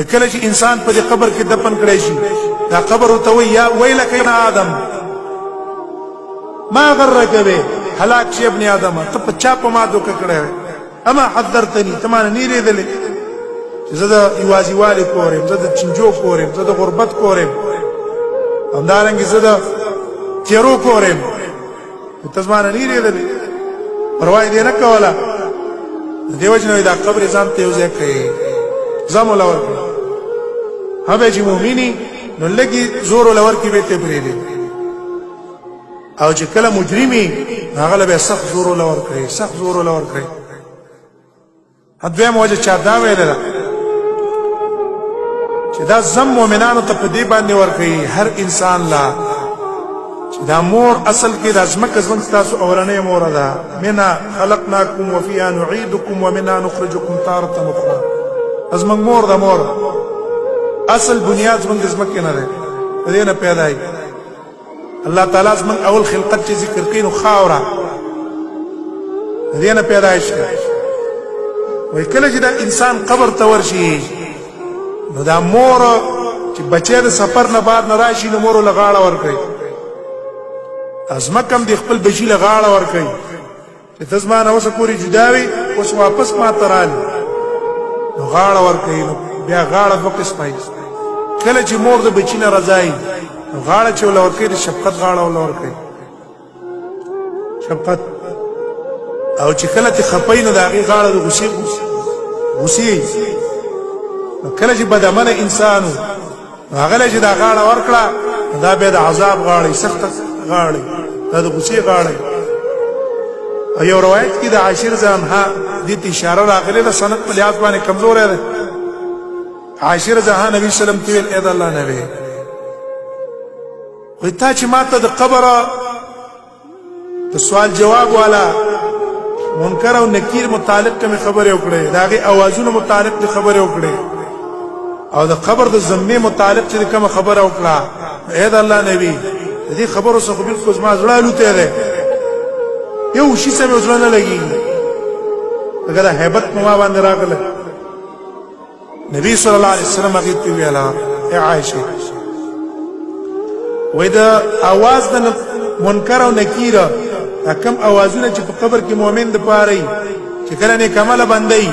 وکله چې انسان په دې قبر کې دفن کړی شي دا قبر ورته وایي یا ویلک ابن آدم ما غرک به هلاک شي ابن آدم ته په چا په ما دوکه کړی اما حذرتني ته ما نه هېرېدلې چې زه د یوازیوالي کور یم زه د چنجو کور یم زه د غربت کور یم همدارنګې زه د تیرو کور یم ته زما نه هېرېدلې پروا یې دې نه کوله د دې وجې نه دا قبر یې ځان ته یو ځای کړې ځم وله ورکړه هم به چې مؤمني نو لږې زور وله ورکړي به ته پرېږدي او چې کله مجرمي هغه له به سخت زور وله ورکړي سخت زور وله ورکړي دویمه وجه چا دا ویله ده چې دا زم مؤمنانو ته په دې باندې ورکوي هر انسان لا چې دا مور اصل کې دا ځمکه زموږ ستاسو اورنۍ موره ده منها خلقناکم وفیها نعیدکم ومنها نخرجکم تارة اخرى زموږ مور ده مور اصل بنیاد زموږ د ځمکې نه دی د دې نه پیدا یي الله تعالی زموږ اول خلقت چې ذکر کوي نو خاوره د دې نه پیدایش کوي وای کله چې دا انسان قبر ته ورشي نو دا مور چې بچی د سفر نه بعد نه راشي نو مور له غاړه ورکوي ازمکه هم د خپل بچي له غاړه ورکوي چې ته زما نه اوسه پورې جدا وي اوس واپس ما ته رالي نو غاړه ورکوي نو بیا غاړه دوه قسمه وي کله چې مور د بچي نه رضایي نو غاړه چې ورله ورکوي د شفقت غاړه ورله ورکوي شفقت او چې کله ته خپای نو د هغې غاړه د غصې نو کله چې بدعمله انسان و نو هغه له چې دا غاړه ورکړه دا بیا د عذاب غاړه سخته غاړه دا د غصې غاړه او یو روایت کې د عاشر زانها دې ته اشاره راغلې ده سند په لحاظ باندې کمزوری ده عاشر زانها نبي سلم ته ویل ای د الله نبی وایي تا چې ما ته د قبره د سوال جواب والا منکر او نکیر متعلق کومې خبرې وکړې د هغې اوازونو متعلق دې خبرې وکړې او د قبر د ضمې متعلق چې کومه خبره وکړه ای د الله نبي د دې خبرو څخه بالکل زما زړه الوتی دی یو شي څه مې زړه نه لګېږي لکه دا هیبت په ما باندې راغله نبي صلی الله علیه وسلم هغې ته ویله ای عایشې وایي د اواز د منکر او نکیره دا کم اوازونه چې په قبر کې مؤمن دپاره وي چې کله نیکعمله بنده وي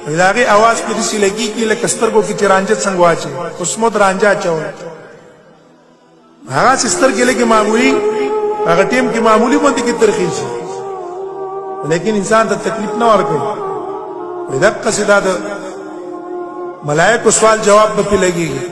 د هغې اواز پې داسې لګېږي لکه سترګو کې چې رانجه څنګه واچوي قسمت رانجه اچولی هغسې سترګې لږې معمولي هغه ټیم کې معمولي غوندې کې ترخې شي لیکن انسان ته تکلیف نه ورکوي دقسې دا د ملایکو سوال جواب به پې لګېږي